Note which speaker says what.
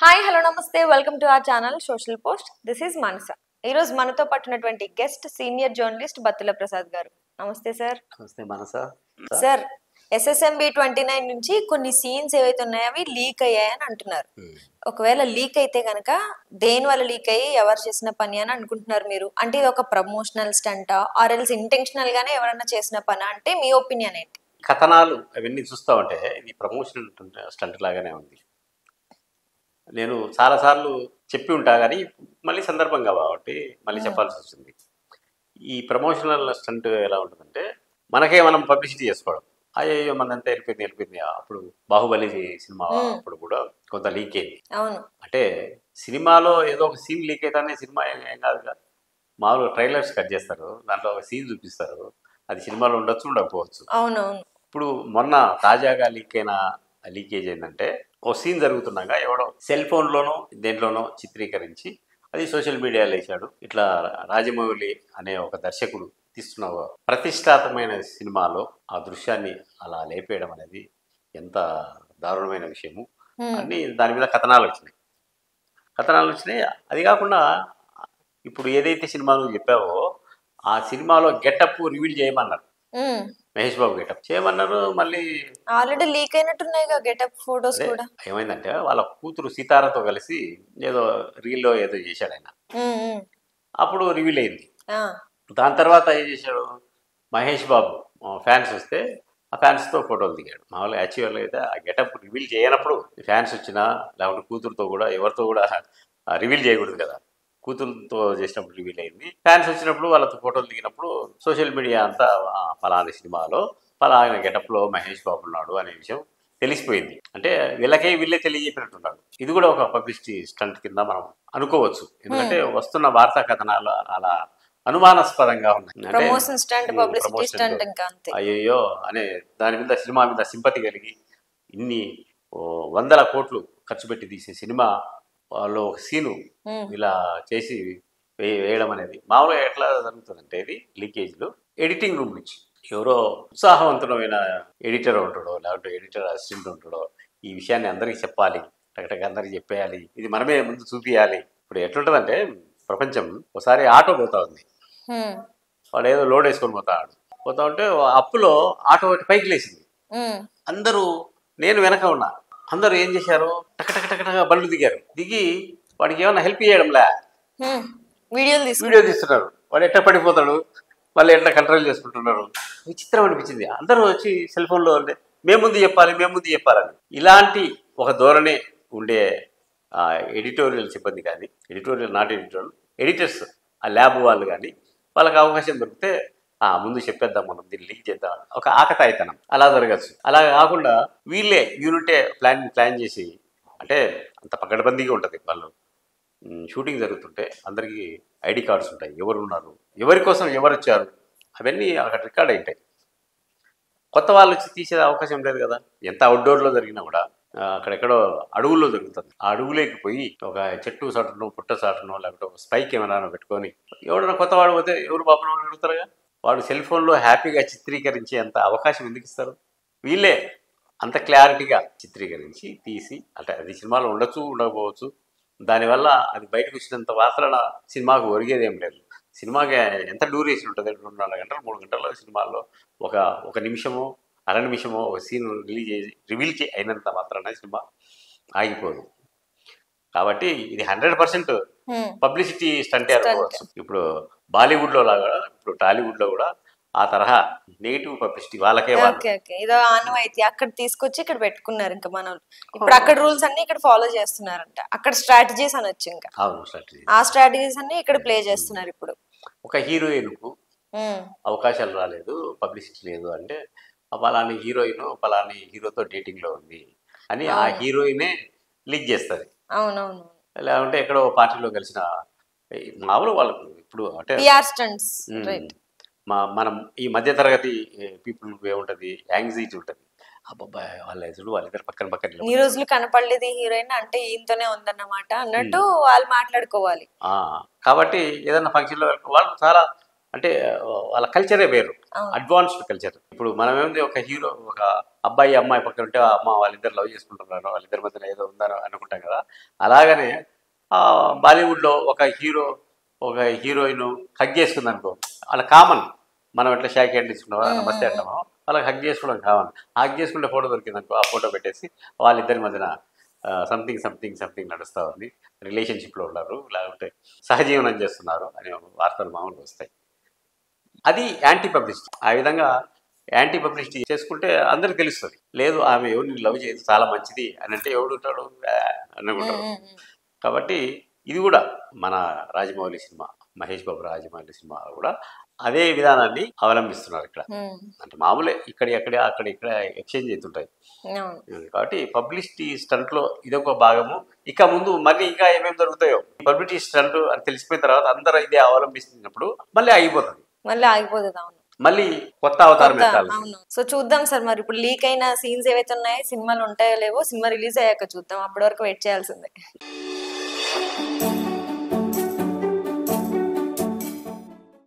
Speaker 1: Hi hello నమస్తే welcome to our channel social post. This is మనస. ఈ రోజు మనతో పట్టినటువంటి guest senior journalist Battula Prasad గారు. నమస్తే సార్.
Speaker 2: నమస్తే మనస.
Speaker 1: సార్, SSMB 29 నుంచి కొన్ని సీన్స్ ఏవైతే ఉన్నాయో అవి లీక్ అయ్యాయని అంటున్నారు. ఒకవేళ లీక్ అయితే కనుక దేని వల్ల లీక్ అయ్యి ఎవరు చేసిన పని అని అనుకుంటున్నారు మీరు? అంటే ఇది ఒక ప్రమోషనల్ స్టంటా ఆర్ ఎల్స్ ఇంటెన్షనల్ గానే ఎవరైనా చేసిన పని? అంటే మీ ఒపీనియన్ ఏంటి?
Speaker 2: కథనాలు అవన్నీ చూస్తా ఉంటే ఇది ప్రమోషనల్ స్టంట్ లాగానే ఉంది. నేను చాలాసార్లు చెప్పి ఉంటా కానీ మళ్ళీ సందర్భం కాబట్టి మళ్ళీ చెప్పాల్సి వచ్చింది. ఈ ప్రమోషనల్ స్టంట్ ఎలా ఉంటుందంటే మనం పబ్లిసిటీ చేసుకోవడం. అయ్యో మనంతా వెళ్ళిపోయింది. అప్పుడు బాహుబలి సినిమా అప్పుడు కూడా కొంత లీక్ అయింది. అంటే సినిమాలో ఏదో ఒక సీన్ లీక్ అయితేనే సినిమా ఏం కాదుగా. మామూలుగా ట్రైలర్స్ కట్ చేస్తారు, దాంట్లో ఒక సీన్ చూపిస్తారు, అది సినిమాలో ఉండొచ్చు ఉండకపోవచ్చు. ఇప్పుడు మొన్న తాజాగా లీకేజ్ ఏంటంటే ఓ సీన్ జరుగుతున్నాగా ఎవడో సెల్ ఫోన్లోనో దేంట్లోనో చిత్రీకరించి అది సోషల్ మీడియాలో వేశాడు. ఇట్లా రాజమౌళి అనే ఒక దర్శకుడు తీస్తున్న ప్రతిష్టాత్మకమైన సినిమాలో ఆ దృశ్యాన్ని అలా లేపేయడం అనేది ఎంత దారుణమైన విషయము అని దాని మీద కథనాలు వచ్చినాయి. అది కాకుండా ఇప్పుడు ఏదైతే సినిమా నువ్వు చెప్పావో ఆ సినిమాలో గెటప్ రివీల్ చేయమన్నారు. మహేష్ బాబు గెటప్ చేయమన్నారు. మళ్ళీ
Speaker 1: ఆల్రెడీ లీక్ అయినట్టున్నాయి గెటప్ ఫోటోస్ కూడా.
Speaker 2: ఏమైందంటే వాళ్ళ కూతురు సీతారాతో కలిసి ఏదో రీల్లో ఏదో చేశాడు ఆయన. అప్పుడు రివీల్ అయింది. దాని తర్వాత ఏం చేశాడు, మహేష్ బాబు ఫ్యాన్స్ వస్తే ఆ ఫ్యాన్స్తో ఫోటోలు దిగాడు. మామూలుగా యాక్చువల్గా అయితే ఆ గెటప్ రివీల్ చేయనప్పుడు ఫ్యాన్స్ వచ్చినా లేకపోతే కూతురుతో కూడా ఎవరితో కూడా రివీల్ చేయకూడదు కదా. కూతురుతో చేసినప్పుడు రివీల్ అయింది. ఫ్యాన్స్ వచ్చినప్పుడు వాళ్ళతో ఫోటోలు దిగినప్పుడు సోషల్ మీడియా అంతా ఫలానా సినిమాలో ఫలానా గెటప్లో మహేష్ బాబు ఉన్నాడు అనే విషయం తెలిసిపోయింది. అంటే వీళ్ళే తెలియజెప్పినట్టున్నారు. ఇది కూడా ఒక పబ్లిసిటీ స్టంట్ కింద మనం అనుకోవచ్చు. ఎందుకంటే వస్తున్న వార్తా కథనాలు అలా అనుమానాస్పదంగా ఉన్నాయి. అయ్యో అనే దాని మీద సినిమా మీద సింపతి కలిగి ఇన్ని వందల కోట్లు ఖర్చు పెట్టి తీసే సినిమా వాళ్ళు ఒక సీను ఇలా చేసి వేయడం అనేది మామూలుగా ఎట్లా జరుగుతుందంటే ఇది లీకేజ్లు ఎడిటింగ్ రూమ్ నుంచి ఎవరో ఉత్సాహవంతుడమైన ఎడిటర్ ఉంటాడో లేకపోతే ఎడిటర్ అసిస్టెంట్ ఉంటాడో ఈ విషయాన్ని అందరికీ చెప్పాలి, టకటక అందరికీ చెప్పేయాలి, ఇది మనమే ముందు చూపించాలి. ఇప్పుడు ఎట్లుంటుందంటే ప్రపంచం ఒకసారి ఆటో పోతా ఉంది, వాడు ఏదో లోడ్ వేసుకొని పోతా ఉంటే అప్పులో ఆటో ఒకటి పైకి లేచింది. అందరూ నేను వెనక ఉన్నా, అందరూ ఏం చేశారు, టకటక బళ్ళు దిగి వాడికి ఏమన్నా హెల్ప్ చేయడంలే, వీడియో తీస్తున్నారు. వాడు ఎట్లా పడిపోతాడు, వాళ్ళు ఎట్లా కంట్రోల్ చేసుకుంటున్నారు. విచిత్రం అనిపించింది. అందరూ వచ్చి సెల్ ఫోన్లో మేము ముందు చెప్పాలని ఇలాంటి ఒక ధోరణి ఉండే ఎడిటోరియల్ సిబ్బంది కానీ ఎడిటర్స్ ఆ ల్యాబ్ వాళ్ళు కానీ వాళ్ళకి అవకాశం దొరికితే ముందు చెప్పేద్దాం, మనం దీన్ని లీక్ చేద్దాం, ఒక ఆకతాయితనం అలా జరగచ్చు. అలా కాకుండా వీళ్ళే యూనిటే ప్లాన్ చేసి, అంటే అంత పకడ్బందీగా ఉంటుంది. వాళ్ళు షూటింగ్ జరుగుతుంటే అందరికీ ఐడి కార్డ్స్ ఉంటాయి, ఎవరు ఉన్నారు, ఎవరి కోసం ఎవరు వచ్చారు, అవన్నీ అక్కడ రికార్డ్ అయింటాయి. కొత్త వాళ్ళు వచ్చి తీసే అవకాశం లేదు కదా. ఎంత అవుట్డోర్లో జరిగినా కూడా అక్కడెక్కడో అడవుల్లో జరుగుతుంది. ఆ అడవులోకి పోయి ఒక చెట్టు చాటునో పుట్ట చాటునో లేకపోతే ఒక స్పైక్ ఏమైనా పెట్టుకొని ఎవడన్నా కొత్త వాడు పోతే ఎవరు పాపం అడుగుతారుగా. వాడు సెల్ ఫోన్లో హ్యాపీగా చిత్రీకరించే అంత అవకాశం ఎందుకు ఇస్తారు? వీళ్ళే అంత క్లారిటీగా చిత్రీకరించి తీసి, అంటే అది సినిమాలో ఉండొచ్చు ఉండకపోవచ్చు, దానివల్ల అది బయటకు వచ్చినంత మాత్రాన సినిమాకు ఒరిగేదేం లేదు. సినిమాకి ఎంత డ్యూరేషన్ ఉంటుంది, 2.5 గంటలు 3 గంటల సినిమాల్లో ఒక నిమిషమో అర నిమిషమో ఒక సీన్ రివీల్ అయినంత మాత్రాన సినిమా ఆగిపోదు. కాబట్టి ఇది 100% పబ్లిసిటీ స్టంటే అనుకోవచ్చు. ఇప్పుడు బాలీవుడ్లో లాగా ఇప్పుడు టాలీవుడ్లో కూడా ఆ తరహా నెగిటివ్ పబ్లిసిటీ వాళ్ళకే.
Speaker 1: ఇదో ఆనవాయితీ అక్కడ తీసుకొచ్చి ఇక్కడ పెట్టుకున్నారు. ఇంకా మనం ఇప్పుడు అక్కడ రూల్స్ అన్ని ఇక్కడ ఫాలో చేస్తున్నారంట. అక్కడ స్ట్రాటజీస్ అనొచ్చు, ఇంకా ఆ స్ట్రాటజీస్ అన్ని ఇక్కడ ప్లే చేస్తున్నారు. ఇప్పుడు
Speaker 2: ఒక హీరోయిన్కు అవకాశాలు రాలేదు, పబ్లిసిటీ లేదు అంటే పలాని హీరోయిన్ పలాని హీరోతో డేటింగ్లో ఉంది అని ఆ హీరోయినే లీక్ చేస్తుంది.
Speaker 1: అవునవును.
Speaker 2: లేకుంటే ఎక్కడో పార్టీలో కలిసిన మామూలు వాళ్ళకు ఇప్పుడు అంటే మనం ఈ మధ్యతరగతి పీపుల్ ఏముంటుంది, యాంగ్జైటీ ఉంటుంది. అబ్బాయి వాళ్ళిద్దరు పక్కన
Speaker 1: ఈ రోజులు కనపడలేదు హీరోయిన్ అంటే ఈయనతోనే ఉందన్నమాట అన్నట్టు వాళ్ళు మాట్లాడుకోవాలి.
Speaker 2: కాబట్టి ఏదన్నా ఫంక్షన్లో వాళ్ళు చాలా అంటే వాళ్ళ కల్చరే వేరు, అడ్వాన్స్డ్ కల్చర్. ఇప్పుడు మనం ఏముంది, ఒక అబ్బాయి అమ్మాయి పక్కన ఉంటే అమ్మ వాళ్ళిద్దరు లవ్ చేసుకుంటున్నారు, వాళ్ళిద్దరి మధ్యన ఏదో ఉందని అనుకుంటాం కదా. అలాగనే బాలీవుడ్లో ఒక హీరో ఒక హీరోయిన్ హగ్ చేసుకుంది అనుకో, అలా కామన్. మనం ఎట్లా షాక్ హ్యాండ్ ఇచ్చుకున్నామో నమస్తే అంటామో వాళ్ళకి హగ్ చేసుకోవడం కామన్. హగ్ చేసుకుంటే ఫోటో దొరికింది అనుకో, ఆ ఫోటో పెట్టేసి వాళ్ళిద్దరి మధ్యన సంథింగ్ సంథింగ్ సంథింగ్ నడుస్తూ ఉంది, రిలేషన్షిప్లో ఉన్నారు, లేకపోతే సహజీవనం చేస్తున్నారు అనే వార్తలు మామూలుగా వస్తాయి. అది యాంటీ పబ్లిసిటీ. ఆ విధంగా యాంటీ పబ్లిసిటీ చేసుకుంటే అందరికి తెలుస్తుంది. లేదు ఆమె ఎవరిని లవ్ చేయదు, చాలా మంచిది అని అంటే ఎవడు ఉంటాడు అనుకుంటారు. కాబట్టి ఇది కూడా మన రాజమౌళి సినిమా, మహేష్ బాబు రాజమౌళి సినిమా కూడా అదే విధానాన్ని అవలంబిస్తున్నారు. ఇక్కడ అంటే మామూలే అక్కడ ఇక్కడ ఎక్స్చేంజ్ అవుతుంటాయి. కాబట్టి పబ్లిసిటీ స్టంట్లో ఇదొక భాగము. ఇక ముందు మళ్ళీ ఇంకా ఏమేమి దొరుకుతాయో పబ్లిసిటీ స్టంట్ అని తెలిసిపోయిన తర్వాత అందరూ ఇదే అవలంబిస్తున్నప్పుడు మళ్ళీ ఆగిపోతుంది.
Speaker 1: అవును,
Speaker 2: మళ్ళీ కొత్త అవతారం ఎత్తాలి.
Speaker 1: సో చూద్దాం సార్, మరి ఇప్పుడు లీక్ అయిన సీన్స్ ఏవైతే ఉన్నాయో సినిమాలు ఉంటాయో లేవో, సినిమా రిలీజ్ అయ్యాక చూద్దాం. అప్పటి వరకు వెయిట్ చేయాల్సిందే.